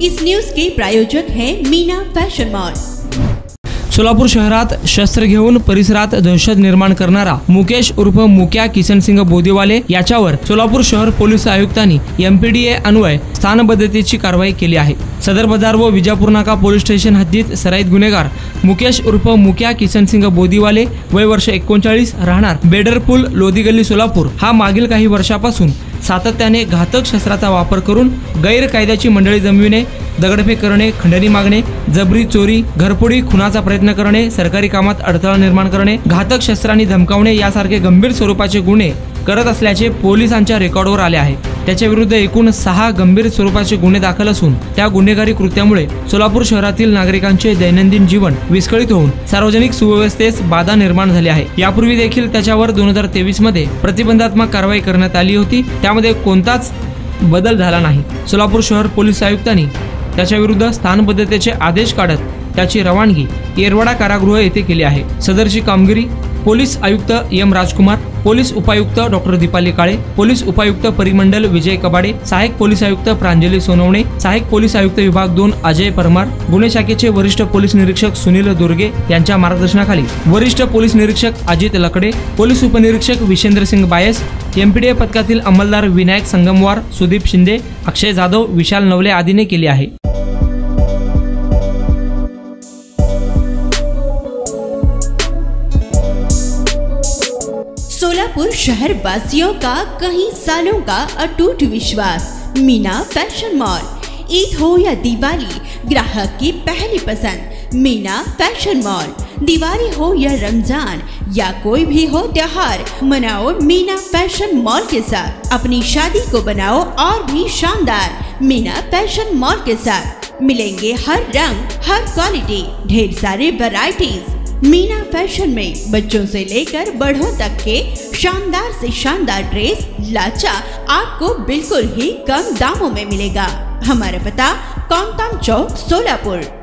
इस news के प्रायोजक हैं Meena fashion mall. Solapur शहरात शस्त्र घेऊन परिसरात दहशत निर्माण करणारा मुकेश उर्फ मुक्या किसनसिंग बोदेवाले याच्यावर सोलापूर शहर पोलीस आयुक्तांनी MPDA अन्वय स्थानबद्धतेची कारवाई केली आहे। सदर बाजार व विजापूर नाका पोलीस स्टेशन हद्दीत सराईत गुन्हेगार मुकेश उर्फ मुक्या किसनसिंग बोदेवाले वय वर्ष 39 राहणार बेडरपूल लोधी गल्ली सोलापूर हा मागील काही वर्षापासून सातत्याने घातक शस्त्राचा वापर करून गैरकायद्याची मंडळी जमविणे, दगडफेक करणे, खंडणी मागणे, जबरी चोरी, घरफोडी, खुनाचा प्रयत्न करणे, सरकारी कामात अडथळा निर्माण करणे, घातक शस्त्रांनी धमकावणे यासारखे गंभीर स्वरूपाचे गुन्हे करत असल्याचे पोलिसांच्या रेकॉर्डवर आले आहे। त्याच्या विरुद्ध एकूण 6 गंभीर स्वरूपाचे गुन्हे दाखल असून त्या गुन्हेगारी कृत्यामुळे सोलापूर शहरातील नागरिकांचे दैनंदिन जीवन विस्कळीत होऊन सार्वजनिक सुव्यवस्थेस बाधा निर्माण झाली आहे। यापूर्वी देखील त्याच्यावर 2023 मध्ये प्रतिबंधात्मक कारवाई करण्यात आली होती, त्यामध्ये कोणताच बदल झाला नाही। सोलापूर शहर पोलीस आयुक्तांनी त्याच्या विरुद्ध स्थानबद्धतेचे आदेश काढत त्याची रवानगी येरवडा कारागृह येथे केली आहे। सदरची कामगिरी पोलीस आयुक्त M राजकुमार, पोलीस उपायुक्त डॉ दीपाली काळे, पोलीस उपायुक्त परिमंडल विजय कबाडे, सहाय्यक पोलीस आयुक्त प्रांजली सोनवणे, सहाय्यक पोलीस आयुक्त विभाग 2 अजय परमार, गुन्हे शाखेचे वरिष्ठ पोलीस निरीक्षक सुनील दुर्गे यांच्या मार्गदर्शनाखाली वरिष्ठ पोलीस निरीक्षक अजित लकडे, पोलीस उपनिरीक्षक विशेंद्र सिंग बायस, MPDA पथकातील अंमलदार विनायक संगमवार, सुदीप शिंदे, अक्षय जाधव, विशाल नवले आदीने केली आहे। सोलापुर शहर वासियों का कई सालों का अटूट विश्वास मीना फैशन मॉल। ईद हो या दिवाली, ग्राहक की पहली पसंद मीना फैशन मॉल। दिवाली हो या रमजान या कोई भी हो त्योहार, मनाओ मीना फैशन मॉल के साथ। अपनी शादी को बनाओ और भी शानदार मीना फैशन मॉल के साथ। मिलेंगे हर रंग, हर क्वालिटी, ढेर सारे वैरायटीज। मीना फैशन में बच्चों से लेकर बड़ों तक के शानदार से शानदार ड्रेस लाचा आपको बिल्कुल ही कम दामों में मिलेगा। हमारा पता कोंगताम चौक सोलापुर।